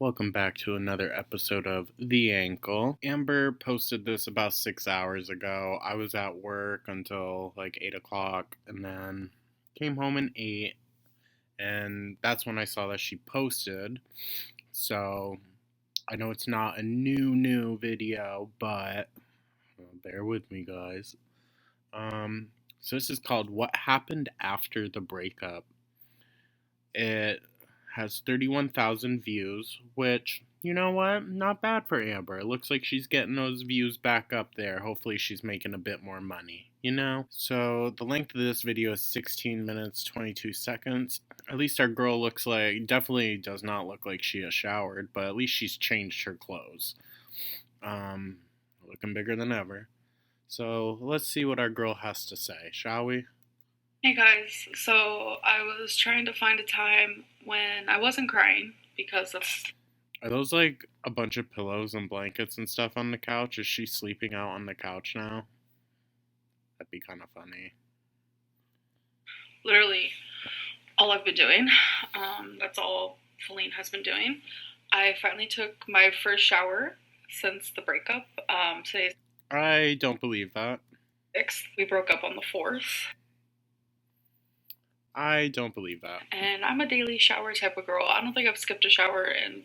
Welcome back to another episode of The Ankle. Amber posted this about 6 hours ago. I was at work until like 8 o'clock and then came home at 8, and that's when I saw that she posted. So I know it's not a new video, but bear with me, guys. So this is called What Happened After the Breakup. It has 31,000 views, which, you know what? Not bad for Amber. It looks like she's getting those views back up there. Hopefully she's making a bit more money, you know? So the length of this video is 16 minutes, 22 seconds. At least our girl definitely does not look like she has showered, but at least she's changed her clothes. Looking bigger than ever. So let's see what our girl has to say, shall we? Hey guys, so I was trying to find a time when I wasn't crying because of. Are those like a bunch of pillows and blankets and stuff on the couch? Is she sleeping out on the couch now? That'd be kind of funny. Literally all I've been doing. That's all Feline has been doing. I finally took my first shower since the breakup. Today's I don't believe that. 6th. We broke up on the 4th. I don't believe that. And I'm a daily shower type of girl. I don't think I've skipped a shower in,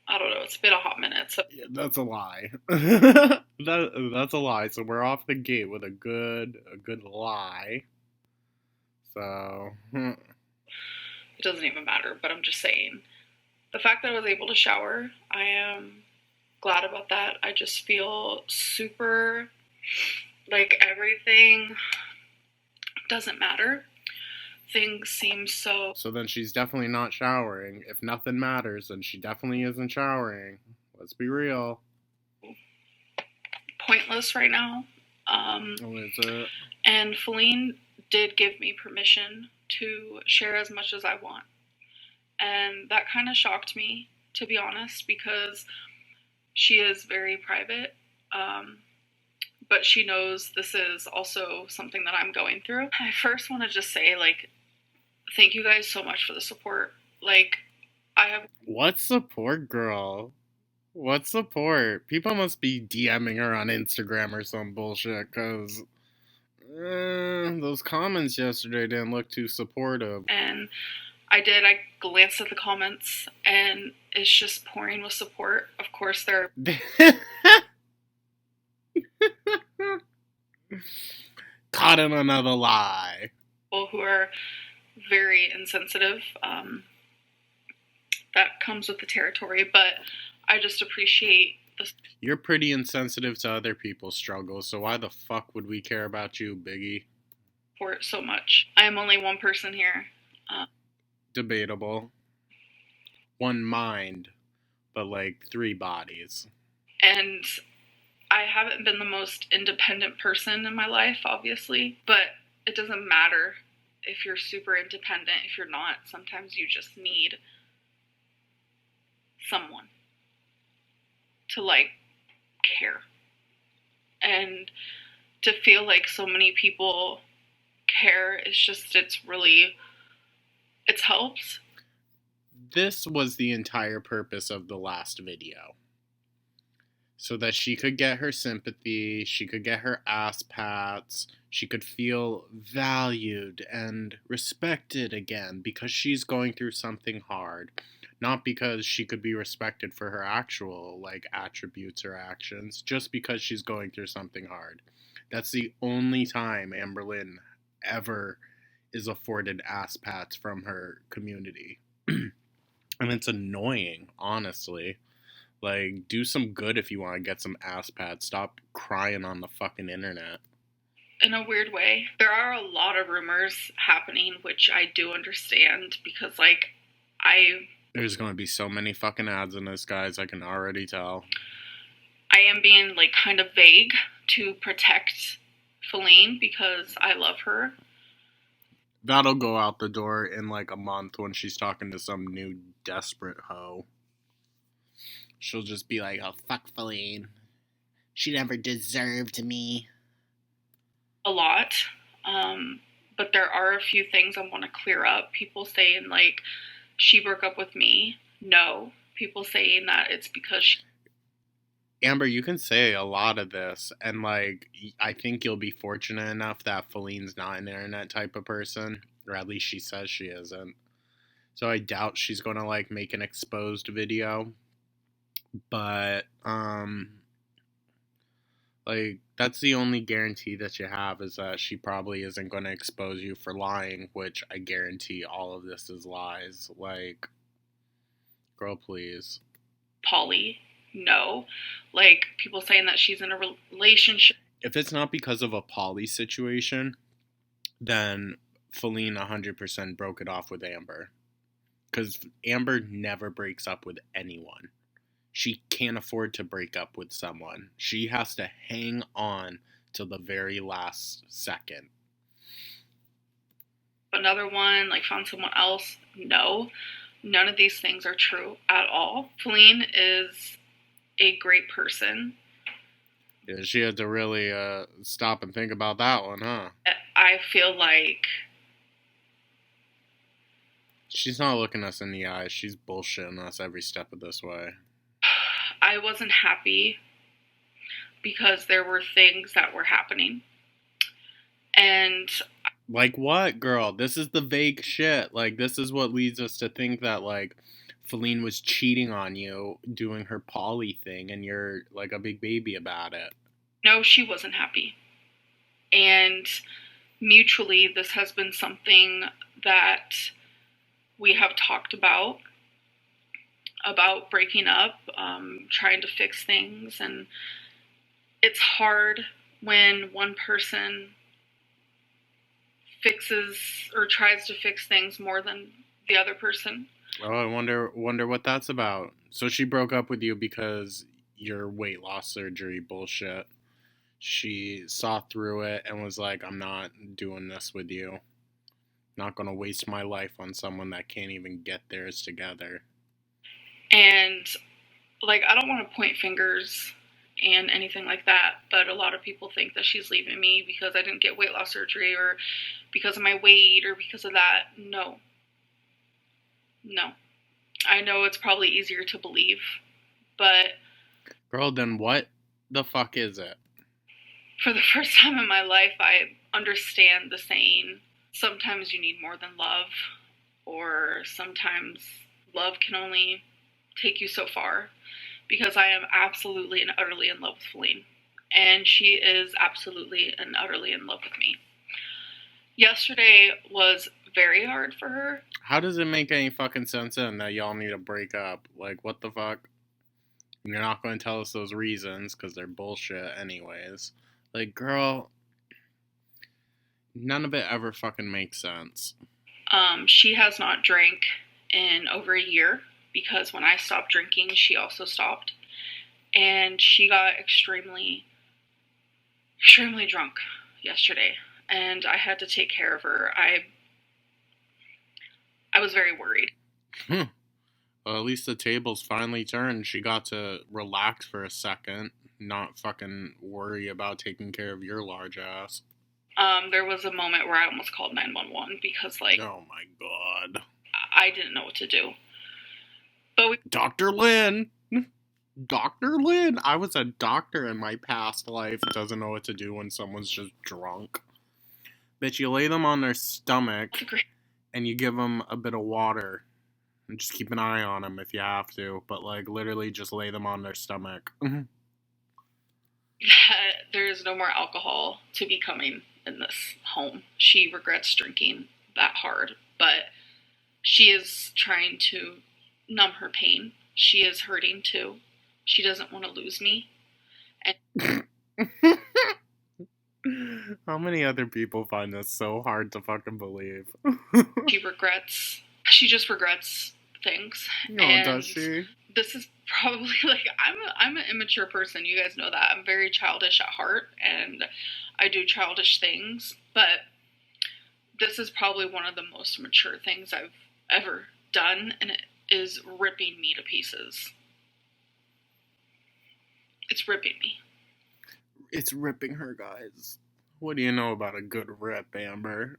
I don't know, it's been a hot minute. So Yeah, that's a lie. That's a lie. So we're off the gate with a good lie. So it doesn't even matter, but I'm just saying. The fact that I was able to shower, I am glad about that. I just feel super like everything doesn't matter. Things seem so. So then she's definitely not showering. If nothing matters, then she definitely isn't showering. Let's be real. Pointless right now. Is it? And Feline did give me permission to share as much as I want. And that kind of shocked me, to be honest, because she is very private. But she knows this is also something that I'm going through. I first want to just say, thank you guys so much for the support. What support, girl? What support? People must be DMing her on Instagram or some bullshit, because those comments yesterday didn't look too supportive. And I glanced at the comments, and it's just pouring with support. Of course, there are caught in another lie. People who are very insensitive. That comes with the territory, but I just appreciate the. You're pretty insensitive to other people's struggles, so why the fuck would we care about you, Biggie? Support so much. I am only one person here. Debatable. One mind, but like 3 bodies. And I haven't been the most independent person in my life, obviously, but it doesn't matter if you're super independent. If you're not, sometimes you just need someone to care. And to feel like so many people care, it helps. This was the entire purpose of the last video. So that she could get her sympathy, she could get her ass pats, she could feel valued and respected again because she's going through something hard. Not because she could be respected for her actual, attributes or actions, just because she's going through something hard. That's the only time Amberlynn ever is afforded ass pats from her community. And it's annoying, honestly. Do some good if you want to get some ass pats. Stop crying on the fucking internet. In a weird way, there are a lot of rumors happening, which I do understand because, There's going to be so many fucking ads in this, guys. I can already tell. I am being, kind of vague to protect Feline because I love her. That'll go out the door in, a month when she's talking to some new desperate hoe. She'll just be like, oh, fuck Feline. She never deserved me. A lot. But there are a few things I want to clear up. People saying, she broke up with me. No, people saying that it's because she... Amber, you can say a lot of this, and like, I think you'll be fortunate enough that Feline's not an internet type of person, or at least she says she isn't. So I doubt she's gonna like make an exposed video, but like, that's the only guarantee that you have, is that she probably isn't gonna expose you for lying, which I guarantee all of this is lies. Like, girl, please. Polly, no. Like, people saying that she's in a relationship. If it's not because of a poly situation, then Feline 100% broke it off with Amber. Because Amber never breaks up with anyone. She can't afford to break up with someone. She has to hang on till the very last second. Another one, like, found someone else. No. None of these things are true at all. Feline is a great person. Yeah, she had to really stop and think about that one, huh? I feel like she's not looking us in the eyes. She's bullshitting us every step of this way. I wasn't happy because there were things that were happening. And... like what, girl? This is the vague shit. Like, this is what leads us to think that, like, Feline was cheating on you, doing her poly thing, and you're, like, a big baby about it. No, she wasn't happy. And mutually, this has been something that we have talked about breaking up, trying to fix things. And it's hard when one person fixes or tries to fix things more than the other person. Oh, I wonder what that's about. So she broke up with you because your weight loss surgery bullshit. She saw through it and was like, I'm not doing this with you. Not gonna waste my life on someone that can't even get theirs together. And, like, I don't want to point fingers and anything like that, but a lot of people think that she's leaving me because I didn't get weight loss surgery, or because of my weight, or because of that. No. I know it's probably easier to believe, but... girl, then what the fuck is it? For the first time in my life, I understand the saying, sometimes you need more than love, or sometimes love can only take you so far, because I am absolutely and utterly in love with Feline, and she is absolutely and utterly in love with me. Yesterday was very hard for her. How does it make any fucking sense then that y'all need to break up? Like, what the fuck? You're not going to tell us those reasons, because they're bullshit anyways. Like, girl, none of it ever fucking makes sense. She has not drank in over a year, because when I stopped drinking, she also stopped. And she got extremely, extremely drunk yesterday. And I had to take care of her. I was very worried. Well, at least the tables finally turned. She got to relax for a second, not fucking worry about taking care of your large ass. There was a moment where I almost called 911 because, like... oh my god. I didn't know what to do. But Dr. Lynn! Dr. Lynn! I was a doctor in my past life. Doesn't know what to do when someone's just drunk. Bitch, you lay them on their stomach, and you give them a bit of water. And just keep an eye on them if you have to. But, like, literally just lay them on their stomach. There is no more alcohol to be coming in this home. She regrets drinking that hard, but she is trying to numb her pain. She is hurting too. She doesn't want to lose me. And how many other people find this so hard to fucking believe? She just regrets things. Oh, and does she? This is probably, like, I'm an immature person. You guys know that. I'm very childish at heart, and I do childish things, but this is probably one of the most mature things I've ever done, and it is ripping me to pieces. It's ripping me. It's ripping her, guys. What do you know about a good rip, Amber?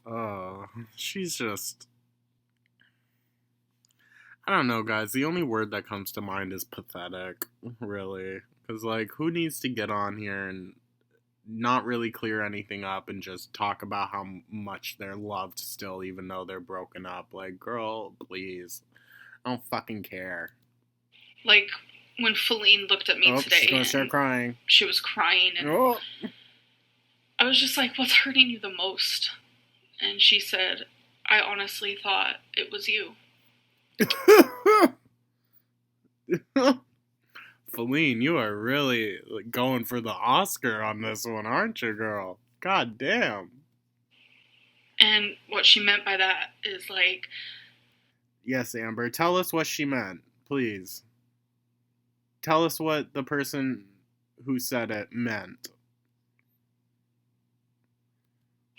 Oh, she's just... I don't know, guys. The only word that comes to mind is pathetic, really. Because, like, who needs to get on here and not really clear anything up and just talk about how much they're loved still, even though they're broken up? Like, girl, please. I don't fucking care. Like, when Feline looked at me today, she's gonna start crying. She was crying, and I was just like, what's hurting you the most? And she said, I honestly thought it was you. Feline, you are really going for the Oscar on this one, aren't you, girl? God damn. And what she meant by that is like... Yes, Amber, tell us what she meant, please. Tell us what the person who said it meant.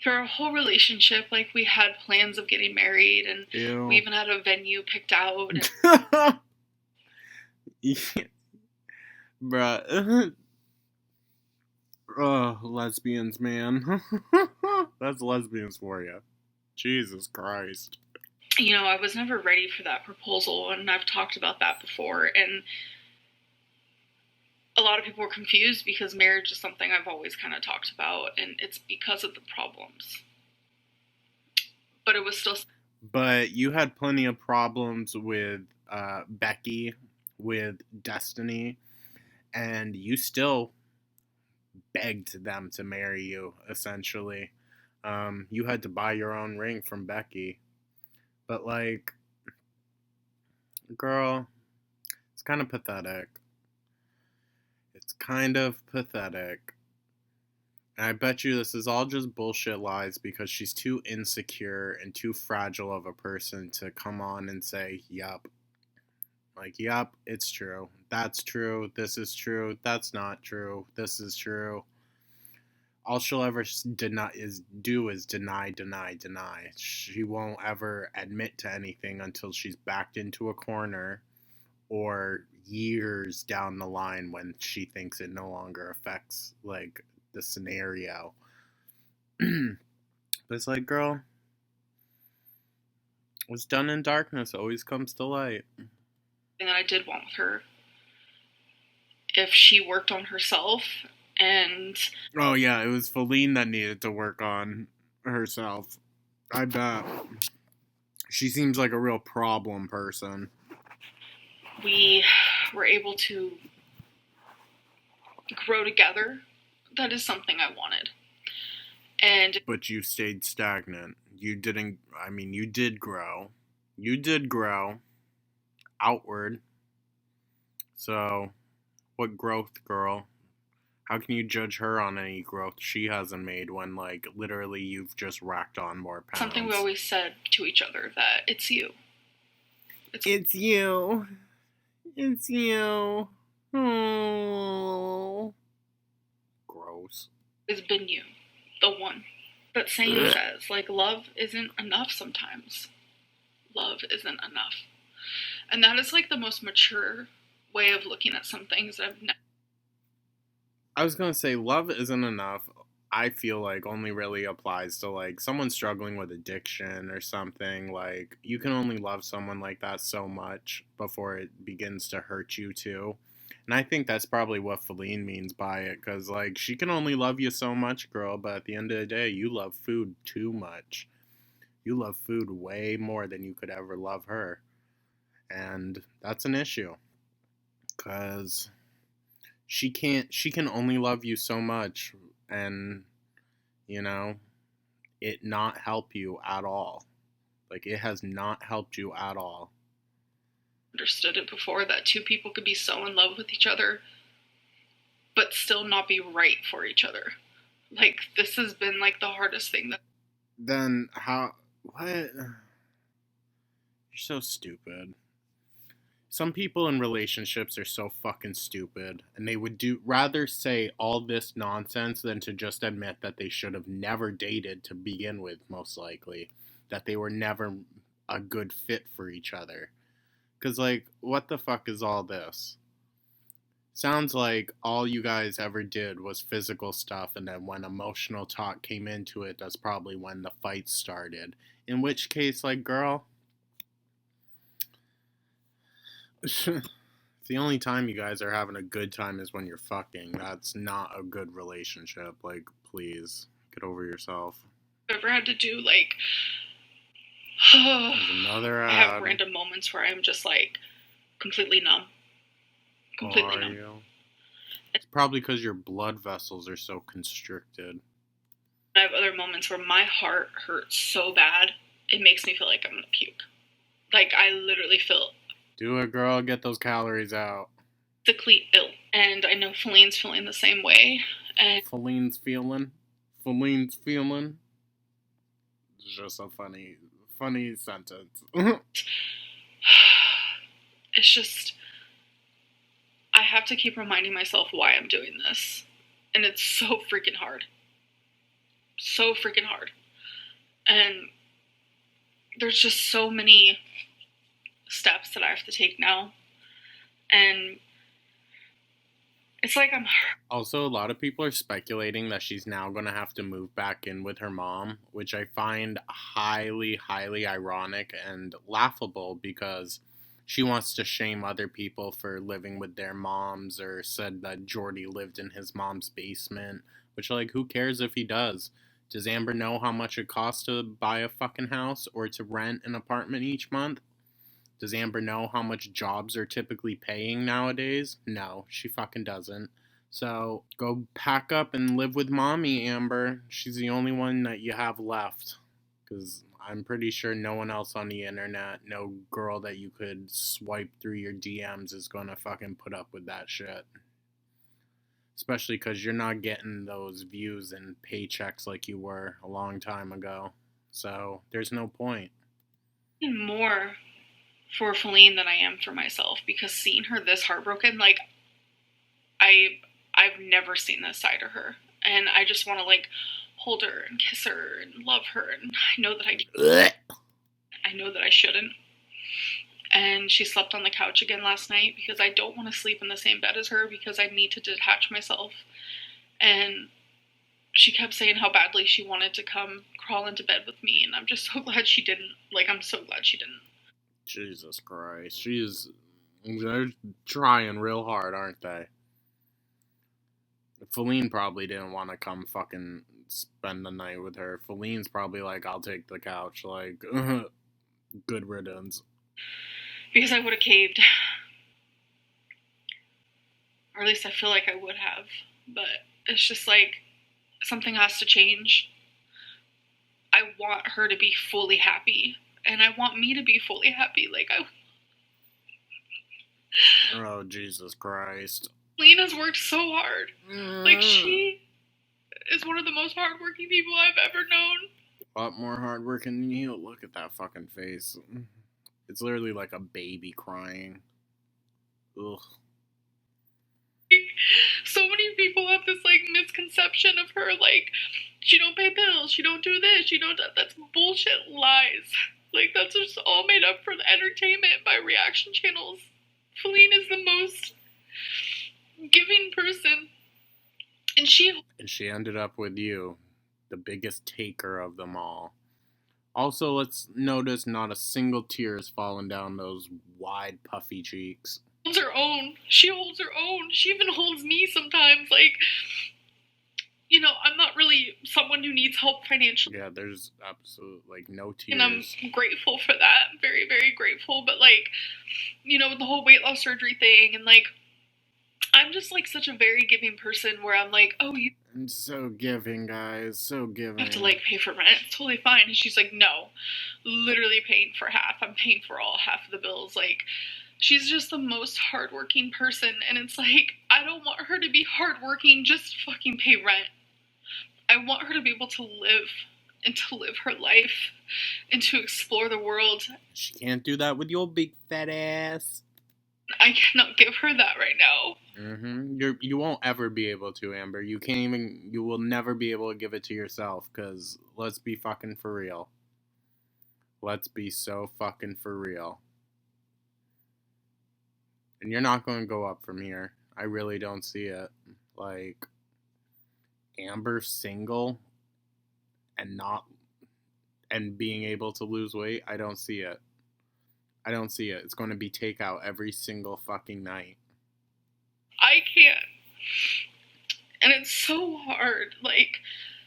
For our whole relationship, like, we had plans of getting married, and Ew. we even had a venue picked out. Yeah. Bruh. Oh, lesbians, man. That's lesbians for you. Jesus Christ. You know, I was never ready for that proposal, and I've talked about that before, and a lot of people were confused because marriage is something I've always kind of talked about, and it's because of the problems. But it was still... But you had plenty of problems with Becky, with Destiny, and you still begged them to marry you, essentially. You had to buy your own ring from Becky. But, like, girl, it's kind of pathetic. It's kind of pathetic. And I bet you this is all just bullshit lies because she's too insecure and too fragile of a person to come on and say, yup. Like, yup, it's true. That's true. This is true. That's not true. This is true. All she'll ever do is deny. She won't ever admit to anything until she's backed into a corner or years down the line when she thinks it no longer affects, like, the scenario. But it's like, girl, what's done in darkness always comes to light. And I did want with her, if she worked on herself. And oh yeah, it was Feline that needed to work on herself. I bet. She seems like a real problem person. We were able to grow together. That is something I wanted. But you stayed stagnant. You didn't... I mean, you did grow. You did grow outward. So, what growth, girl? How can you judge her on any growth she hasn't made when, like, literally you've just racked on more pounds? Something we always said to each other, that it's you. It's you. It's you. Oh. Gross. It's been you. The one. That saying says, like, love isn't enough sometimes. Love isn't enough. And that is, like, the most mature way of looking at some things that I've never... I was gonna say, love isn't enough. I feel like only really applies to, like, someone struggling with addiction or something. Like, you can only love someone like that so much before it begins to hurt you too. And I think that's probably what Feline means by it, because, like, she can only love you so much, girl, but at the end of the day, you love food too much. You love food way more than you could ever love her. And that's an issue. Because she can only love you so much, and, you know, it not help you at all. Like, it has not helped you at all. Understood it before, that two people could be so in love with each other but still not be right for each other. Like, this has been, like, the hardest thing. Then how... what? You're so stupid. Some people in relationships are so fucking stupid, and they would rather say all this nonsense than to just admit that they should have never dated to begin with, most likely. That they were never a good fit for each other. Because, like, what the fuck is all this? Sounds like all you guys ever did was physical stuff, and then when emotional talk came into it, that's probably when the fight started. In which case, like, girl, The only time you guys are having a good time is when you're fucking. That's not a good relationship. Like, please, get over yourself. I've ever had to do, like, There's another I have ad. random moments where I'm just, like, completely numb. Completely numb. You? It's probably because your blood vessels are so constricted. I have other moments where my heart hurts so bad, it makes me feel like I'm gonna puke. Like, I literally feel... Do it, girl. Get those calories out. Physically ill. And I know Feline's feeling the same way. And Feline's feeling? It's just a funny sentence. It's just... I have to keep reminding myself why I'm doing this. And it's so freaking hard. So freaking hard. And there's just so many steps that I have to take now. And it's like I'm... Also, a lot of people are speculating that she's now going to have to move back in with her mom, which I find highly, highly ironic and laughable because she wants to shame other people for living with their moms, or said that Jordy lived in his mom's basement, which, like, who cares if he does? Does Amber know how much it costs to buy a fucking house or to rent an apartment each month? Does Amber know how much jobs are typically paying nowadays? No, she fucking doesn't. So go pack up and live with mommy, Amber. She's the only one that you have left. Because I'm pretty sure no one else on the internet, no girl that you could swipe through your DMs is gonna fucking put up with that shit. Especially because you're not getting those views and paychecks like you were a long time ago. So there's no point. More for Feline than I am for myself, because seeing her this heartbroken, like, I've never seen this side of her, and I just want to, like, hold her and kiss her and love her, and I know that I shouldn't. And she slept on the couch again last night because I don't want to sleep in the same bed as her because I need to detach myself. And she kept saying how badly she wanted to come crawl into bed with me, and I'm just so glad she didn't. Like, I'm so glad she didn't. Jesus Christ. They're trying real hard, aren't they? Feline probably didn't want to come fucking spend the night with her. Feline's probably like, I'll take the couch. Like, good riddance. Because I would have caved. Or at least I feel like I would have. But it's just like, something has to change. I want her to be fully happy. And I want me to be fully happy. Like, Oh, Jesus Christ. Lena's worked so hard. Like, she is one of the most hardworking people I've ever known. A lot more hardworking than you. Look at that fucking face. It's literally like a baby crying. Ugh. So many people have this, like, misconception of her, like, she don't pay bills, she don't do this, she don't do that. That's bullshit lies. Like, that's just all made up for the entertainment by reaction channels. Feline is the most giving person, and she ended up with you, the biggest taker of them all. Also, let's notice not a single tear has fallen down those wide, puffy cheeks. Holds her own. She holds her own. She even holds me sometimes. Like, you know, I'm not really someone who needs help financially. Yeah, there's absolutely, like, no tears. And I'm grateful for that. I'm very, very grateful. But, like, you know, with the whole weight loss surgery thing, and, like, I'm just, like, such a very giving person where I'm like, oh, you... I'm so giving, guys. So giving. have to, like, pay for rent. It's totally fine. And she's like, no. Literally paying for half. I'm paying for all half of the bills. Like, she's just the most hardworking person. And it's like, I don't want her to be hardworking. Just fucking pay rent. I want her to be able to live and to live her life and to explore the world. She can't do that with your big fat ass. I cannot give her that right now. You won't ever be able to, Amber. You will never be able to give it to yourself, because let's be fucking for real. Let's be so fucking for real. And you're not going to go up from here. I really don't see it. Like, Amber single and being able to lose weight, I don't see it. I don't see it. It's going to be takeout every single fucking night. I can't. And it's so hard. Like,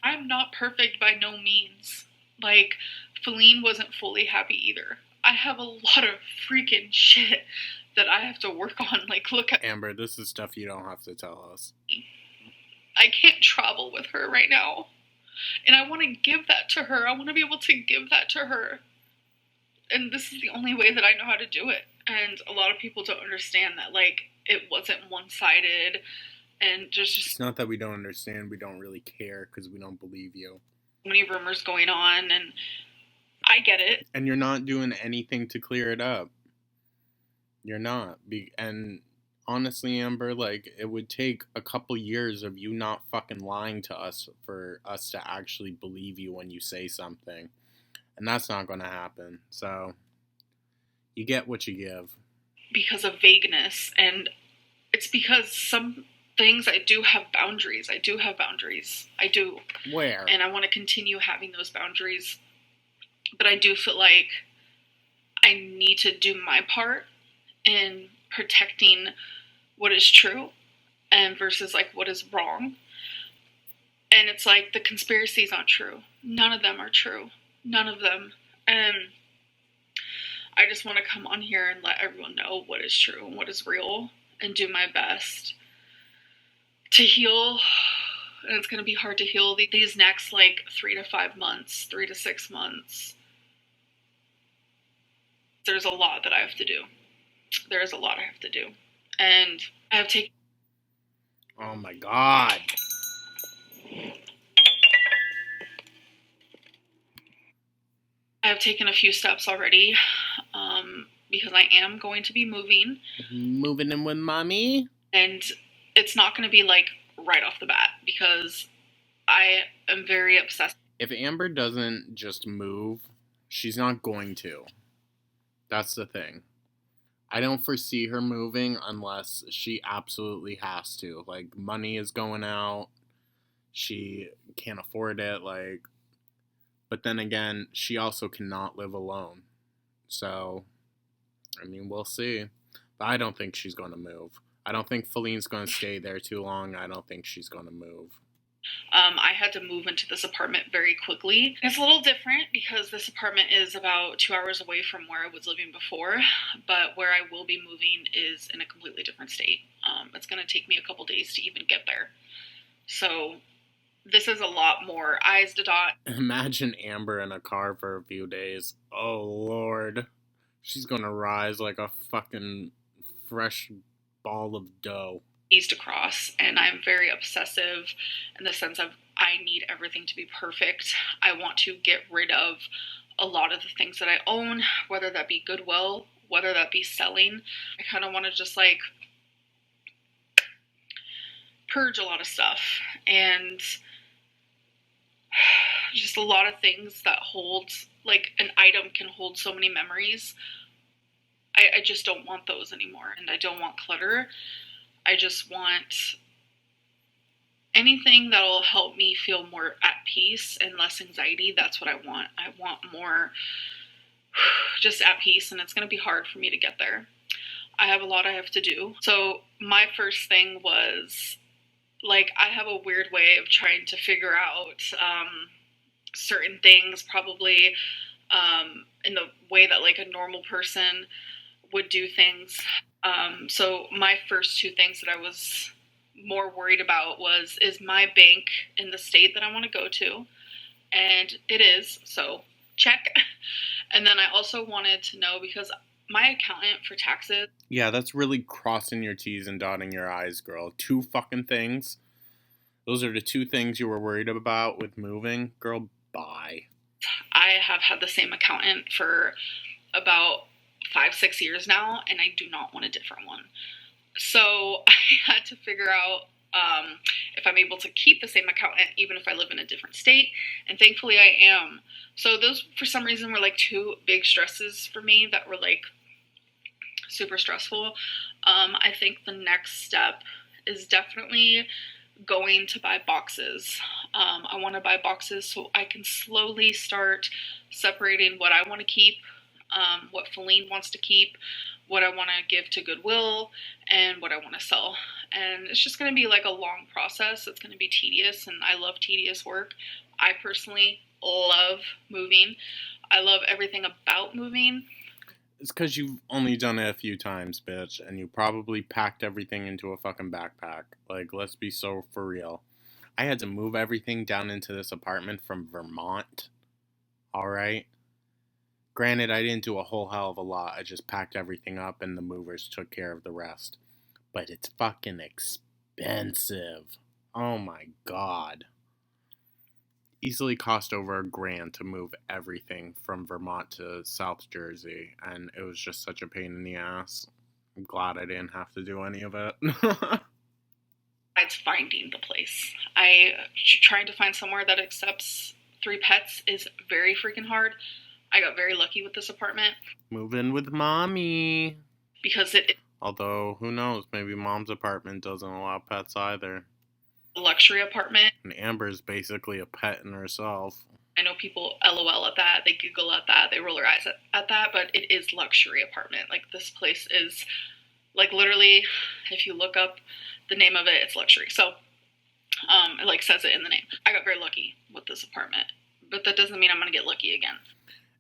I'm not perfect by no means. Like, Feline wasn't fully happy either. I have a lot of freaking shit that I have to work on. Like, look at Amber, this is stuff you don't have to tell us. I can't travel with her right now. And I want to give that to her. I want to be able to give that to her. And this is the only way that I know how to do it. And a lot of people don't understand that, like, it wasn't one-sided. And there's just It's not that we don't understand. We don't really care because we don't believe you. so many rumors going on, and I get it. And you're not doing anything to clear it up. You're not. And honestly, Amber, like, it would take a couple years of you not fucking lying to us for us to actually believe you when you say something. And that's not going to happen. So, you get what you give. Because of vagueness, and it's because some things I do have boundaries. I do. Where? And I want to continue having those boundaries. But I do feel like I need to do my part in protecting what is true and versus like what is wrong. And it's like the conspiracies aren't true. None of them are true. None of them. And I just want to come on here and let everyone know what is true and what is real and do my best to heal. And it's going to be hard to heal these next like 3 to 5 months, 3 to 6 months. There's a lot that I have to do. There is a lot I have to do. And I have taken... Oh my God. I have taken a few steps already because I am going to be moving. Moving in with mommy? And it's not going to be like right off the bat because I am very obsessed. If Amber doesn't just move, she's not going to. That's the thing. I don't foresee her moving unless she absolutely has to. Like, money is going out. She can't afford it. Like, but then again, she also cannot live alone. So, I mean, we'll see. But I don't think she's going to move. I don't think Feline's going to stay there too long. I don't think she's going to move. I had to move into this apartment very quickly. It's a little different because this apartment is about 2 hours away from where I was living before, but where I will be moving is in a completely different state. It's going to take me a couple days to even get there. So this is a lot more I's to dot. Imagine Amber in a car for a few days. Oh, Lord. She's going to rise like a fucking fresh ball of dough. East to cross, and I'm very obsessive in the sense of I need everything to be perfect. I want to get rid of a lot of the things that I own, whether that be Goodwill, whether that be selling. I kind of want to just like purge a lot of stuff and just a lot of things that holds, like an item can hold so many memories. I just don't want those anymore, and I don't want clutter. I just want anything that'll help me feel more at peace and less anxiety. That's what I want. I want more just at peace, and it's going to be hard for me to get there. I have a lot I have to do. So my first thing was, like, I have a weird way of trying to figure out certain things probably in the way that, like, a normal person would do things. So my first two things that I was more worried about was, is my bank in the state that I want to go to? And it is, so check. And then I also wanted to know, because my accountant for taxes... Yeah, that's really crossing your T's and dotting your I's, girl. 2 fucking things. Those are the 2 things you were worried about with moving. Girl, bye. I have had the same accountant for about 5-6 years now, and I do not want a different one. So I had to figure out if I'm able to keep the same accountant even if I live in a different state, and thankfully I am. So those, for some reason, were like 2 big stresses for me that were like super stressful. I think the next step is definitely going to buy boxes. I want to buy boxes so I can slowly start separating what I want to keep what Feline wants to keep, what I want to give to Goodwill, and what I want to sell. And it's just going to be like a long process. It's going to be tedious, and I love tedious work. I personally love moving. I love everything about moving. It's because you've only done it a few times, bitch, and you probably packed everything into a fucking backpack. Like, let's be so for real. I had to move everything down into this apartment from Vermont. Alright? Granted, I didn't do a whole hell of a lot. I just packed everything up and the movers took care of the rest. But it's fucking expensive. Oh my god. Easily cost over $1,000 to move everything from Vermont to South Jersey, and it was just such a pain in the ass. I'm glad I didn't have to do any of it. It's finding the place. Trying to find somewhere that accepts 3 pets is very freaking hard. I got very lucky with this apartment. Move in with mommy. Because although, who knows, maybe mom's apartment doesn't allow pets either. A luxury apartment. And Amber's basically a pet in herself. I know people LOL at that, they giggle at that, they roll their eyes at that, but it is luxury apartment. Like, this place is, like, literally, if you look up the name of it, it's luxury. So, it, like, says it in the name. I got very lucky with this apartment, but that doesn't mean I'm going to get lucky again.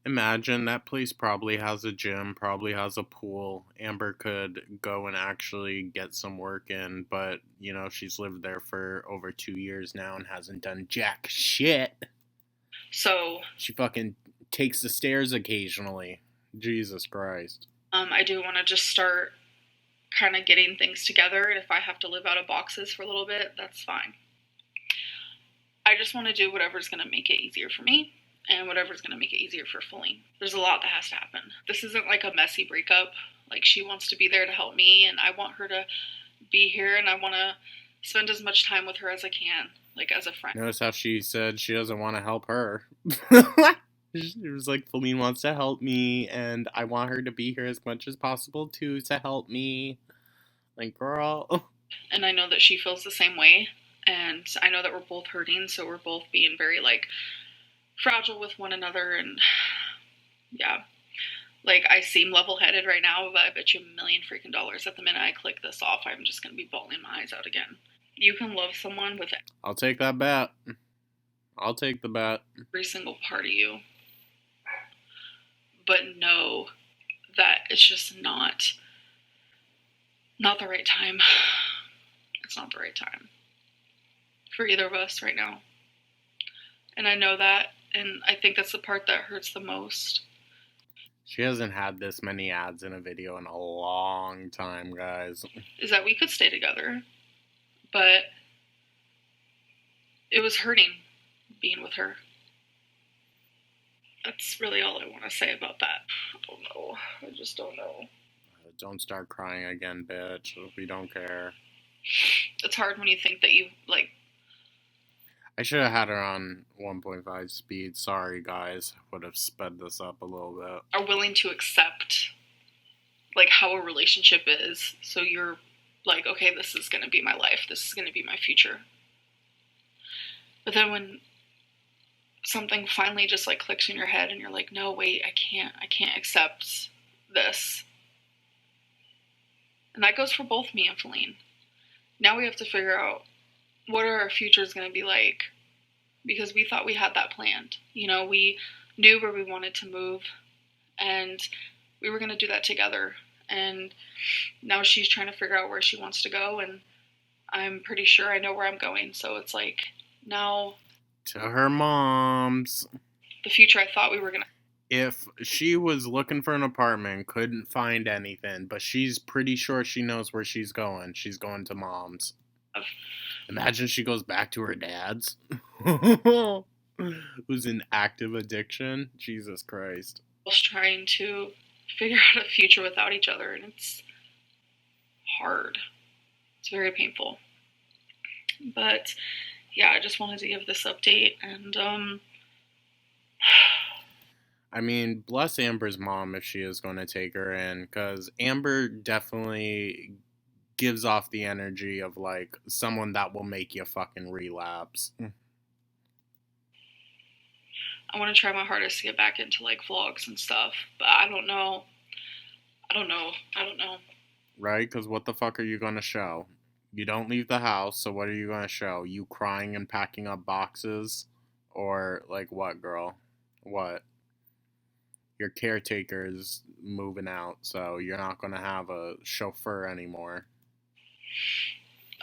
Imagine that place probably has a gym, probably has a pool. Amber could go and actually get some work in, but, you know, she's lived there for over 2 years now and hasn't done jack shit. So she fucking takes the stairs occasionally. Jesus Christ. I do want to just start kind of getting things together, and if I have to live out of boxes for a little bit, that's fine. I just want to do whatever's going to make it easier for me, and whatever's going to make it easier for Feline. There's a lot that has to happen. This isn't like a messy breakup. Like, she wants to be there to help me, and I want her to be here, and I want to spend as much time with her as I can, like, as a friend. Notice how she said she doesn't want to help her. It was like, Feline wants to help me, and I want her to be here as much as possible, too, to help me. Like, girl. And I know that she feels the same way, and I know that we're both hurting, so we're both being very, like, fragile with one another, and yeah, like, I seem level-headed right now, but I bet you $1 million freaking dollars at the minute I click this off, I'm just gonna be bawling my eyes out again. You can love someone with I'll take that bet. I'll take the bet. Every single part of you, but know that it's just not the right time. It's not the right time for either of us right now, and I know that. And I think that's the part that hurts the most. She hasn't had this many ads in a video in a long time, guys. Is that we could stay together, but it was hurting being with her. That's really all I want to say about that. I don't know. I just don't know. Don't start crying again, bitch. We don't care. It's hard when you think that you, like... I should have had her on 1.5 speed. Sorry, guys. Would have sped this up a little bit. Are willing to accept, like, how a relationship is. So you're like, okay, this is going to be my life. This is going to be my future. But then when something finally just, like, clicks in your head and you're like, no, wait, I can't accept this. And that goes for both me and Feline. Now we have to figure out what our future is going to be like, because we thought we had that planned. You know, we knew where we wanted to move, and we were going to do that together. And now she's trying to figure out where she wants to go, and I'm pretty sure I know where I'm going. So it's like, now... to her mom's. The future I thought we were going to... If she was looking for an apartment, couldn't find anything, but she's pretty sure she knows where she's going. She's going to mom's. Imagine she goes back to her dad's. Who's in active addiction. Jesus Christ. Trying to figure out a future without each other, and it's hard. It's very painful. But yeah, I just wanted to give this update, and I mean, bless Amber's mom if she is going to take her in, because Amber definitely gives off the energy of, like, someone that will make you fucking relapse. I want to try my hardest to get back into like vlogs and stuff, but I don't know. I don't know. I don't know. Right? Because what the fuck are you going to show? You don't leave the house, so what are you going to show? You crying and packing up boxes? Or, like, what, girl? What? Your caretaker is moving out, so you're not going to have a chauffeur anymore.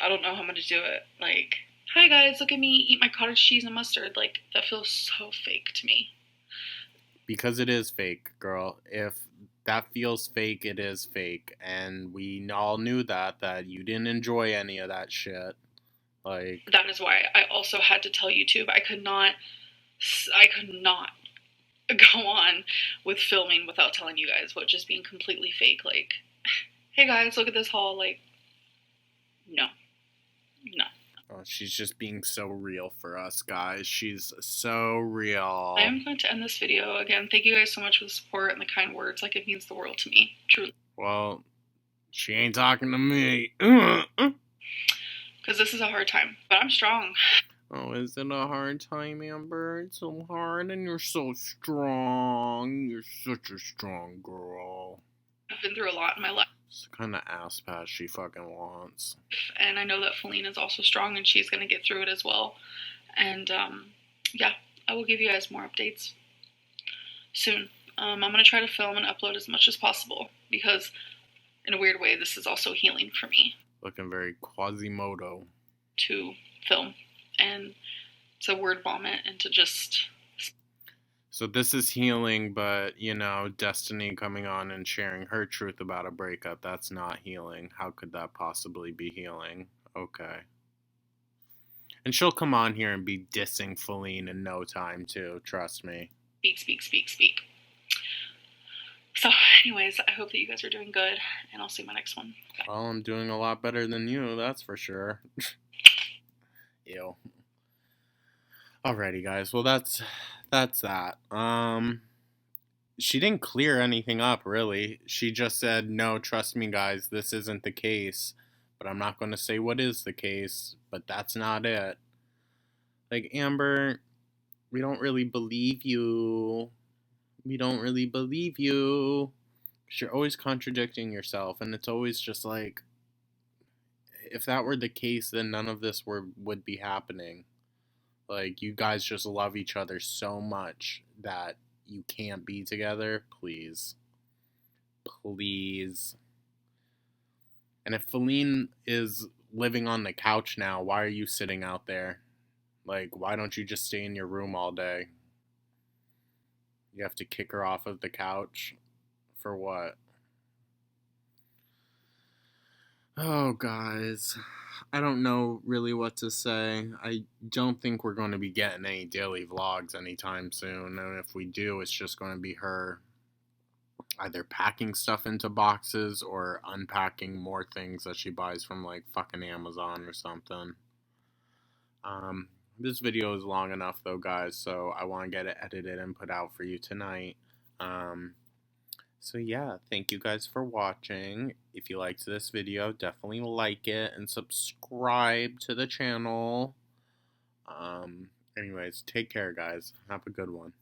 I don't know how I'm gonna do it. Like, hi guys, look at me eat my cottage cheese and mustard. Like, that feels so fake to me. Because it is fake, girl. If that feels fake, it is fake. And we all knew that you didn't enjoy any of that shit. Like, That is why I also had to tell YouTube I could not go on with filming without telling you guys, what just being completely fake. Like, hey guys, look at this haul. Like, no. No. oh, she's just being so real for us, guys. She's so real. I am going to end this video. Again, thank you guys so much for the support and the kind words. Like, it means the world to me. Truly. Well, she ain't talking to me. Because this is a hard time. But I'm strong. Oh, is it a hard time, Amber? It's so hard, and you're so strong. You're such a strong girl. I've been through a lot in my life. It's the kind of ass pat she fucking wants. And I know that Feline is also strong, and she's going to get through it as well. And, yeah, I will give you guys more updates soon. I'm going to try to film and upload as much as possible, because in a weird way, this is also healing for me. Looking very Quasimodo. To film and to word vomit and to just... So this is healing, but, you know, Destiny coming on and sharing her truth about a breakup, that's not healing. How could that possibly be healing? Okay. And she'll come on here and be dissing Feline in no time, too. Trust me. Speak. So, anyways, I hope that you guys are doing good, and I'll see you in my next one. Well, I'm doing a lot better than you, that's for sure. Ew. Alrighty, guys. Well, that's that. She didn't clear anything up, really. She just said, no, trust me, guys, this isn't the case. But I'm not going to say what is the case, but that's not it. Like, Amber, we don't really believe you. We don't really believe you. 'Cause you're always contradicting yourself, and it's always just like, if that were the case, then none of this would be happening. Like, you guys just love each other so much that you can't be together. Please. Please. And if Feline is living on the couch now, why are you sitting out there? Like, why don't you just stay in your room all day? You have to kick her off of the couch? For what? Oh, guys. I don't know really what to say. I don't think we're going to be getting any daily vlogs anytime soon. And if we do, it's just going to be her either packing stuff into boxes or unpacking more things that she buys from, like, fucking Amazon or something. This video is long enough, though, guys, so I want to get it edited and put out for you tonight. So yeah, thank you guys for watching. If you liked this video, definitely like it and subscribe to the channel. Anyways, take care, guys. Have a good one.